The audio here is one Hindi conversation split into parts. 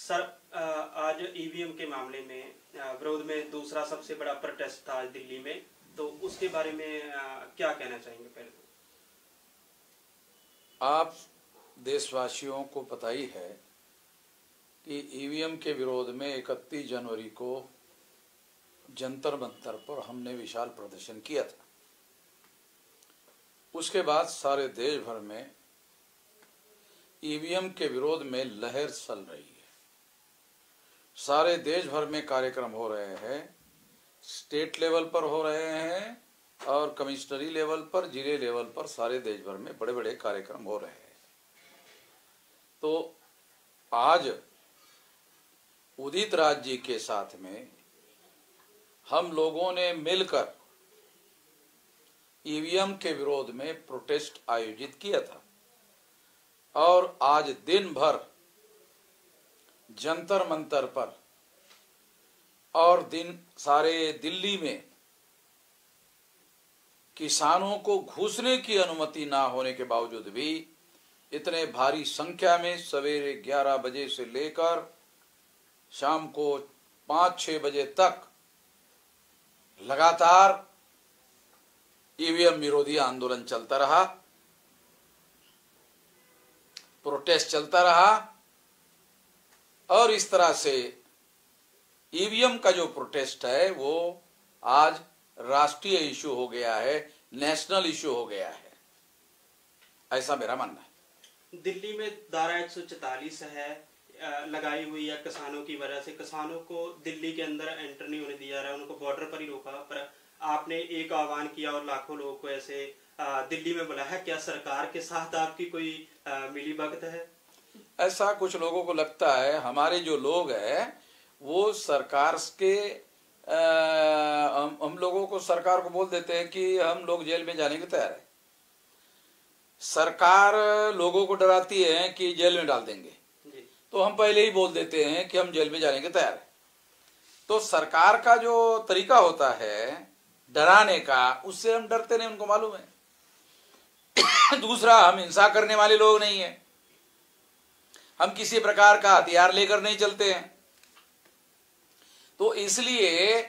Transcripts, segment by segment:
सर, आज ईवीएम के मामले में विरोध में दूसरा सबसे बड़ा प्रोटेस्ट था आज दिल्ली में, तो उसके बारे में क्या कहना चाहेंगे? पहले तो आप देशवासियों को पता ही है कि ईवीएम के विरोध में 31 जनवरी को जंतर मंतर पर हमने विशाल प्रदर्शन किया था। उसके बाद सारे देश भर में ईवीएम के विरोध में लहर चल रही है। सारे देश भर में कार्यक्रम हो रहे हैं, स्टेट लेवल पर हो रहे हैं और कमिश्नरी लेवल पर, जिले लेवल पर, सारे देश भर में बड़े बड़े कार्यक्रम हो रहे हैं। तो आज उदित राज जी के साथ में हम लोगों ने मिलकर ईवीएम के विरोध में प्रोटेस्ट आयोजित किया था और आज दिन भर जंतर मंतर पर और दिन सारे दिल्ली में किसानों को घुसने की अनुमति ना होने के बावजूद भी इतने भारी संख्या में सवेरे 11 बजे से लेकर शाम को 5-6 बजे तक लगातार ईवीएम विरोधी आंदोलन चलता रहा, प्रोटेस्ट चलता रहा और इस तरह से ईवीएम का जो प्रोटेस्ट है वो आज राष्ट्रीय इशू हो गया है, नेशनल इशू हो गया है, ऐसा मेरा मानना है। दिल्ली में धारा 144 है लगाई हुई है किसानों की वजह से। किसानों को दिल्ली के अंदर एंटर नहीं होने दिया जा रहा है, उनको बॉर्डर पर ही रोका। पर आपने एक आह्वान किया और लाखों लोगों को ऐसे दिल्ली में बुलाया। क्या सरकार के साथ आपकी कोई मिलीभगत है? ऐसा कुछ लोगों को लगता है। हमारे जो लोग हैं वो सरकार के हम लोगों को, सरकार को बोल देते हैं कि हम लोग जेल में जाने के तैयार है। सरकार लोगों को डराती है कि जेल में डाल देंगे, तो हम पहले ही बोल देते हैं कि हम जेल में जाने के तैयार है। तो सरकार का जो तरीका होता है डराने का, उससे हम डरते नहीं, उनको मालूम है। दूसरा, हम हिंसा करने वाले लोग नहीं है, हम किसी प्रकार का हथियार लेकर नहीं चलते हैं। तो इसलिए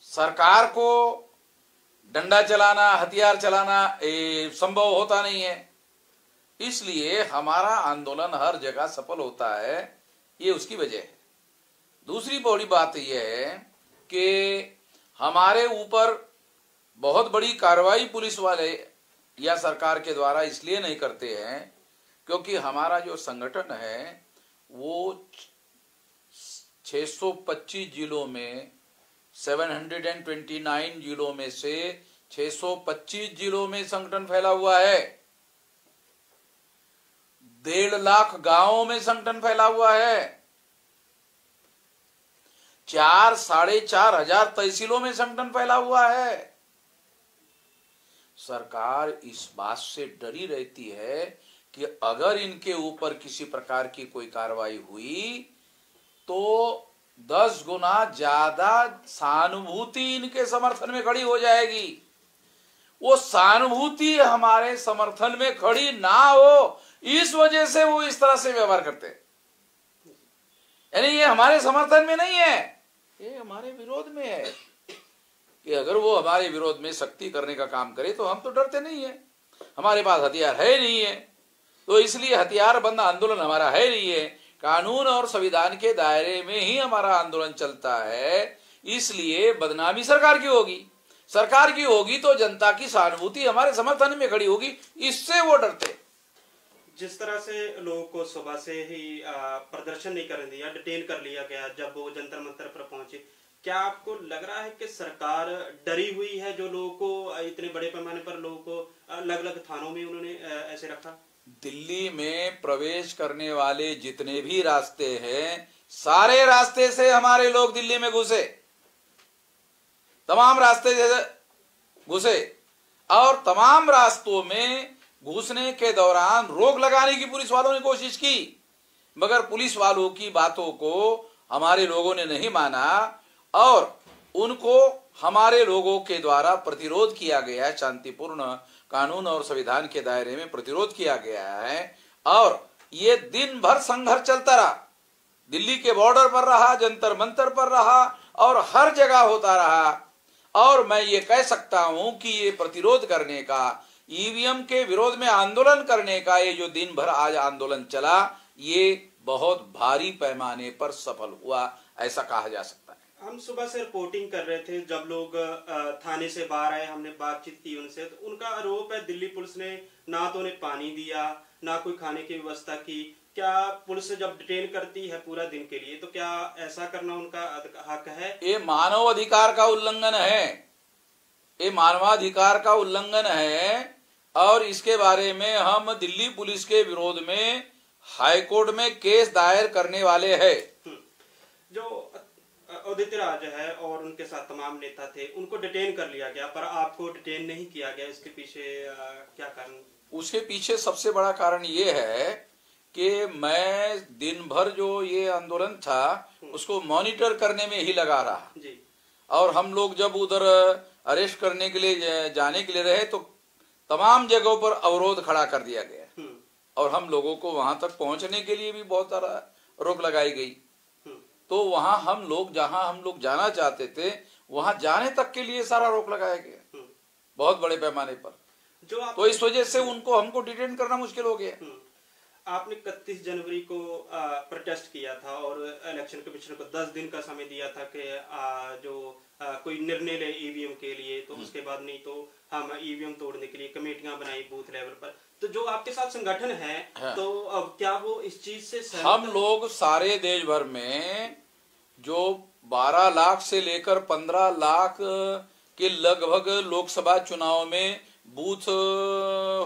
सरकार को डंडा चलाना, हथियार चलाना संभव होता नहीं है। इसलिए हमारा आंदोलन हर जगह सफल होता है, ये उसकी वजह है। दूसरी बड़ी बात यह है कि हमारे ऊपर बहुत बड़ी कार्रवाई पुलिस वाले या सरकार के द्वारा इसलिए नहीं करते हैं क्योंकि हमारा जो संगठन है वो 625 जिलों में, 729 जिलों में से 625 जिलों में संगठन फैला हुआ है। 1.5 लाख गांवों में संगठन फैला हुआ है। 4-4.5 हजार तहसीलों में संगठन फैला हुआ है। सरकार इस बात से डरी रहती है कि अगर इनके ऊपर किसी प्रकार की कोई कार्रवाई हुई तो 10 गुना ज्यादा सहानुभूति इनके समर्थन में खड़ी हो जाएगी। वो सहानुभूति हमारे समर्थन में खड़ी ना हो, इस वजह से वो इस तरह से व्यवहार करते हैं। यानी ये हमारे समर्थन में नहीं है, ये हमारे विरोध में है कि अगर वो हमारे विरोध में सख्ती करने का काम करे तो हम तो डरते नहीं है। हमारे पास हथियार है नहीं है, तो इसलिए हथियार बंद आंदोलन हमारा है नहीं है। कानून और संविधान के दायरे में ही हमारा आंदोलन चलता है। इसलिए बदनामी सरकार की होगी, सरकार की होगी तो जनता की सहानुभूति हमारे समर्थन में खड़ी होगी, इससे वो डरते। जिस तरह से लोगों को सुबह से ही प्रदर्शन नहीं करने दिया, डिटेन कर लिया गया जब वो जंतर मंतर पर पहुंचे, क्या आपको लग रहा है कि सरकार डरी हुई है? जो लोगों को इतने बड़े पैमाने पर लोगों को अलग अलग थानों में उन्होंने ऐसे रखा। दिल्ली में प्रवेश करने वाले जितने भी रास्ते हैं, सारे रास्ते से हमारे लोग दिल्ली में घुसे, तमाम रास्ते से घुसे और तमाम रास्तों में घुसने के दौरान रोक लगाने की पुलिस वालों ने कोशिश की, मगर पुलिस वालों की बातों को हमारे लोगों ने नहीं माना और उनको हमारे लोगों के द्वारा प्रतिरोध किया गया है। शांतिपूर्ण कानून और संविधान के दायरे में प्रतिरोध किया गया है और ये दिन भर संघर्ष चलता रहा। दिल्ली के बॉर्डर पर रहा, जंतर मंतर पर रहा और हर जगह होता रहा। और मैं ये कह सकता हूं कि ये प्रतिरोध करने का, ईवीएम के विरोध में आंदोलन करने का ये जो दिन भर आज आंदोलन चला, ये बहुत भारी पैमाने पर सफल हुआ, ऐसा कहा जा सकता है। हम सुबह से रिपोर्टिंग कर रहे थे, जब लोग थाने से बाहर आए, हमने बातचीत की उनसे, तो उनका आरोप है दिल्ली पुलिस ने ना तो उन्हें पानी दिया, ना कोई खाने की व्यवस्था की। क्या पुलिस जब डिटेन करती है पूरा दिन के लिए, तो क्या ऐसा करना उनका हक है? ये मानव अधिकार का उल्लंघन है, ये मानवाधिकार का उल्लंघन है। और इसके बारे में हम दिल्ली पुलिस के विरोध में हाईकोर्ट में केस दायर करने वाले हैं। जो उदित राज है और उनके साथ तमाम नेता थे, उनको डिटेन कर लिया गया, पर आपको डिटेन नहीं किया गया, इसके पीछे क्या कारण? उसके पीछे सबसे बड़ा कारण ये है कि मैं दिन भर जो ये आंदोलन था उसको मॉनिटर करने में ही लगा रहा जी। और हम लोग जब उधर अरेस्ट करने के लिए जाने के लिए रहे तो तमाम जगहों पर अवरोध खड़ा कर दिया गया और हम लोगों को वहां तक पहुंचने के लिए भी बहुत सारा रोक लगाई गई। तो वहां हम लोग जहां हम लोग जाना चाहते थे वहां जाने तक के लिए सारा रोक लगाया गया बहुत बड़े पैमाने पर। तो इस वजह से उनको हमको डिटेन करना मुश्किल हो गया। आपने 31 जनवरी को प्रोटेस्ट किया था और इलेक्शन कमीशन को 10 दिन का समय दिया था कि कोई निर्णय ले ईवीएम के लिए, तो उसके बाद नहीं तो हम ईवीएम तोड़ने के लिए कमेटियां बनाई बूथ लेवल पर। तो जो आपके साथ संगठन है, तो अब क्या वो इस चीज से सहमत? हम लोग सारे देश भर में जो 12 लाख से लेकर 15 लाख के लगभग लोकसभा चुनाव में बूथ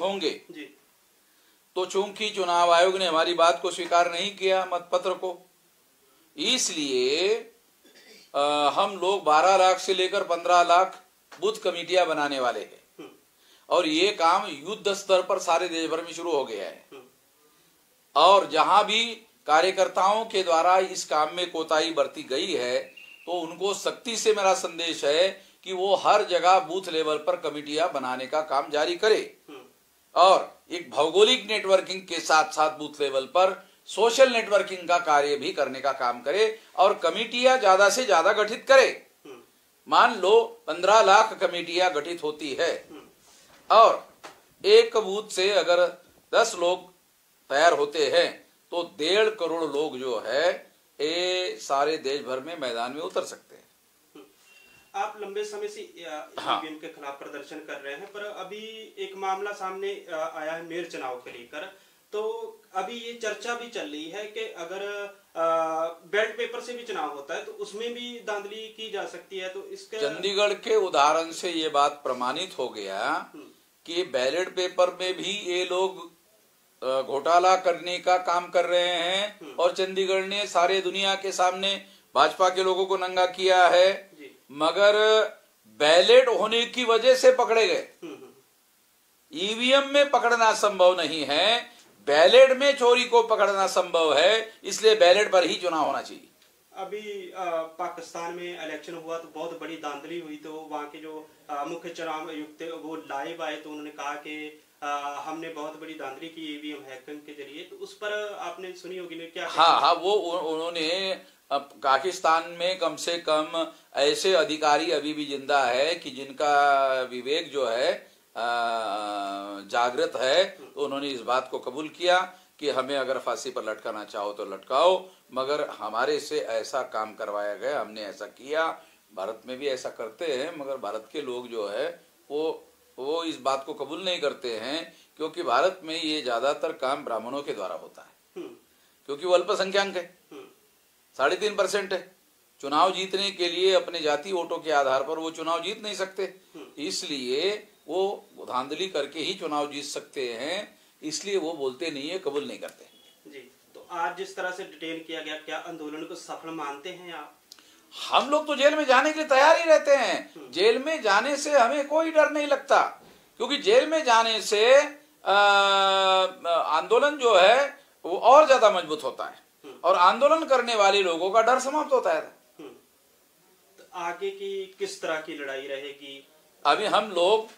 होंगे जी। तो चूंकि चुनाव आयोग ने हमारी बात को स्वीकार नहीं किया मतपत्र को, इसलिए हम लोग 12 लाख से लेकर 15 लाख बूथ कमेटियां बनाने वाले हैं और ये काम युद्ध स्तर पर सारे देश भर में शुरू हो गया है। और जहां भी कार्यकर्ताओं के द्वारा इस काम में कोताही बरती गई है तो उनको सख्ती से मेरा संदेश है कि वो हर जगह बूथ लेवल पर कमेटियां बनाने का काम जारी करे और एक भौगोलिक नेटवर्किंग के साथ साथ बूथ लेवल पर सोशल नेटवर्किंग का कार्य भी करने का काम करे और कमेटियां ज्यादा से ज्यादा गठित करे। मान लो 15 लाख कमेटियां गठित होती है और एक बूथ से अगर 10 लोग तैयार होते हैं तो 1.5 करोड़ लोग जो है ये सारे देश भर में मैदान में उतर सकते हैं। आप लंबे समय से ईवीएम के खिलाफ प्रदर्शन कर रहे हैं, पर अभी एक मामला सामने आया है मेयर चुनाव के लेकर। तो अभी ये चर्चा भी चल रही है कि अगर बैलेट पेपर से भी चुनाव होता है तो उसमें भी धांधली की जा सकती है। तो इसके चंडीगढ़ के उदाहरण से ये बात प्रमाणित हो गया कि बैलेट पेपर में भी ये लोग घोटाला करने का काम कर रहे हैं और चंडीगढ़ ने सारे दुनिया के सामने भाजपा के लोगों को नंगा किया है, मगर बैलेट होने की वजह से पकड़े गए। ईवीएम में पकड़ना संभव नहीं है, बैलेट में चोरी को पकड़ना संभव है, इसलिए बैलेट पर ही चुनाव होना चाहिए। अभी पाकिस्तान में इलेक्शन हुआ तो बहुत बड़ी धांधली हुई, तो वहाँ के जो मुख्य चुनाव आयुक्त थे वो लाइव आए तो उन्होंने कहा कि हमने बहुत बड़ी धांधली की ईवीएम हैकिंग के जरिए। तो उस पर आपने सुनी होगी ने क्या? हाँ, वो उन्होंने पाकिस्तान में कम से कम ऐसे अधिकारी अभी भी जिंदा है कि जिनका विवेक जो है जागृत है, तो उन्होंने इस बात को कबूल किया कि हमें अगर फांसी पर लटकाना चाहो तो लटकाओ, मगर हमारे से ऐसा काम करवाया गया, हमने ऐसा किया। भारत में भी ऐसा करते हैं, मगर भारत के लोग जो है वो इस बात को कबूल नहीं करते हैं क्योंकि भारत में ये ज्यादातर काम ब्राह्मणों के द्वारा होता है क्योंकि वो अल्पसंख्यक है, 3.5% है। चुनाव जीतने के लिए अपने जाति वोटों के आधार पर वो चुनाव जीत नहीं सकते, इसलिए वो धांधली करके ही चुनाव जीत सकते हैं, इसलिए वो बोलते नहीं है, कबूल नहीं करते जी। तो आज जिस तरह से डिटेन किया गया, क्या आंदोलन को सफल मानते हैं आप? हम लोग तो जेल में जाने के लिए तैयार ही रहते हैं। जेल में जाने से हमें कोई डर नहीं लगता क्योंकि जेल में जाने से आंदोलन जो है वो और ज्यादा मजबूत होता है और आंदोलन करने वाले लोगों का डर समाप्त होता है। तो आगे की किस तरह की लड़ाई रहेगी? अभी हम लोग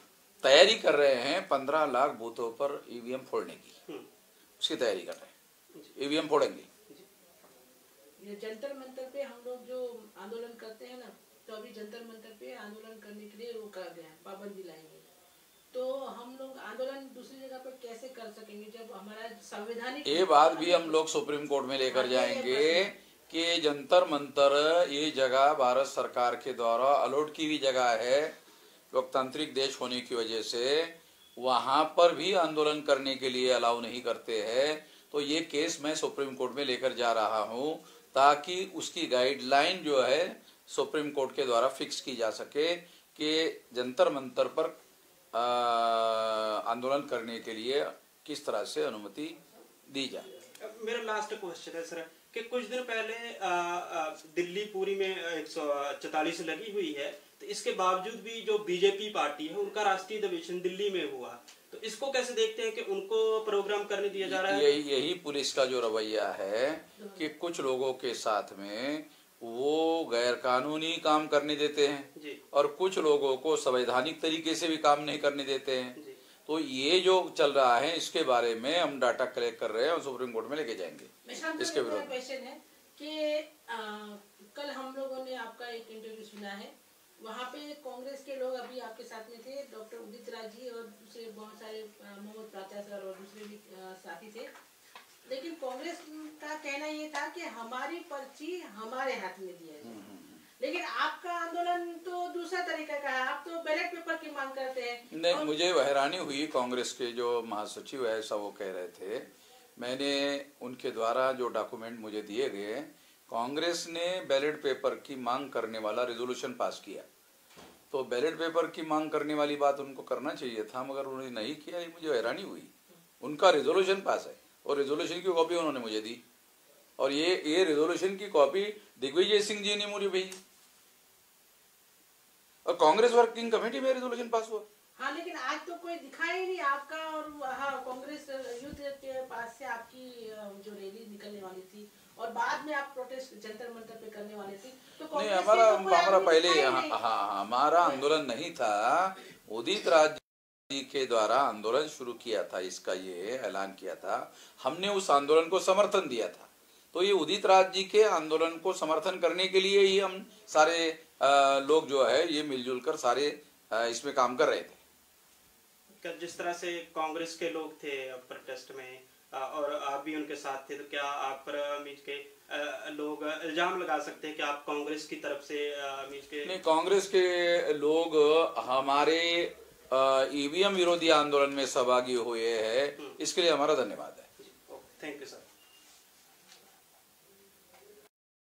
तैयारी कर रहे हैं 15 लाख बूथों पर ईवीएम फोड़ने की, उसकी तैयारी कर रहे हैं। ईवीएम फोड़ेंगे। ये जंतर मंतर पे हम लोग जो आंदोलन करते हैं ना, तो अभी जंतर मंतर पे आंदोलन करने के लिए वो कर दिया है, पाबंदी लाएंगे। तो हम लोग आंदोलन दूसरी जगह पे कैसे कर सकेंगे जब हमारा संवैधानिक, ये बात भी हम लोग सुप्रीम कोर्ट में लेकर जाएंगे कि जंतर मंतर ये जगह भारत सरकार के द्वारा अलॉट की हुई जगह है, लोकतांत्रिक देश होने की वजह से वहां पर भी आंदोलन करने के लिए अलाउ नहीं करते हैं। तो ये केस मैं सुप्रीम कोर्ट में लेकर जा रहा हूं ताकि उसकी गाइडलाइन जो है सुप्रीम कोर्ट के द्वारा फिक्स की जा सके कि जंतर मंतर पर आंदोलन करने के लिए किस तरह से अनुमति दी जाए। मेरा लास्ट क्वेश्चन है सर कि कुछ दिन पहले दिल्ली पूरी में 144 लगी हुई है, तो इसके बावजूद भी जो बीजेपी पार्टी है उनका राष्ट्रीय अधिवेशन दिल्ली में हुआ, तो इसको कैसे देखते हैं कि उनको प्रोग्राम करने दिया जा रहा है? यही पुलिस का जो रवैया है कि कुछ लोगों के साथ में वो गैर कानूनी काम करने देते हैं और कुछ लोगों को संवैधानिक तरीके से भी काम नहीं करने देते हैं। तो ये जो चल रहा है इसके बारे में हम डाटा कलेक्ट कर रहे हैं और सुप्रीम कोर्ट में लेके जाएंगे। इसके विरोध क्वेश्चन है कि कल हम लोगों ने आपका एक इंटरव्यू सुना है, वहाँ पे कांग्रेस के लोग अभी आपके साथ में थे, डॉक्टर उदित राज जी और दूसरे बहुत सारे मोहम्मद प्राचा सर और दूसरे भी साथी थे, लेकिन कांग्रेस का कहना ये था कि हमारी पर्ची हमारे हाथ में दिया जाए। लेकिन आपका आंदोलन तो दूसरा तरीका का है, आप तो बैलेट पेपर की मांग करते हैं। नहीं, मुझे हैरानी हुई, कांग्रेस के जो महासचिव है ऐसा वो कह रहे थे। मैंने उनके द्वारा जो डॉक्यूमेंट मुझे दिए गए, कांग्रेस ने बैलेट पेपर की मांग करने वाला रेजोल्यूशन पास किया, तो बैलेट पेपर की मांग करने वाली बात उनको करना चाहिए था, मगर उन्होंने नहीं किया। ये मुझे हैरानी हुई। उनका रेजोल्यूशन पास है और रेजोल्यूशन की कॉपी उन्होंने मुझे दी, और ये रेजोल्यूशन की कॉपी दिग्विजय सिंह जी ने मुझे भेजी और कांग्रेस वर्किंग कमेटी में रेजोल्यूशन पास हुआ। हाँ, लेकिन आज तो कोई दिखा ही नहीं आपका, और हाँ कांग्रेस यूथ के पास से आपकी जो रैली निकलने वाली थी और बाद में आप प्रोटेस्ट जंतर मंतर पे करने वाले थे, तो नहीं, हमारा पहले हमारा आंदोलन नहीं था। उदित राज जी के द्वारा आंदोलन शुरू किया था, इसका ये ऐलान किया था, हमने उस आंदोलन को समर्थन दिया था। तो ये उदित राज जी के आंदोलन को समर्थन करने के लिए ही हम सारे लोग जो है ये मिलजुल कर सारे इसमें काम कर रहे थे। जिस तरह से कांग्रेस के लोग थे प्रोटेस्ट में और आप भी उनके साथ थे, तो क्या आप पर मीज के लोग इल्जाम लगा सकते हैं कि आप कांग्रेस की तरफ से मीज के? नहीं, कांग्रेस के लोग हमारे ईवीएम विरोधी आंदोलन में सहभागी हुए हैं, इसके लिए हमारा धन्यवाद है। Thank you sir.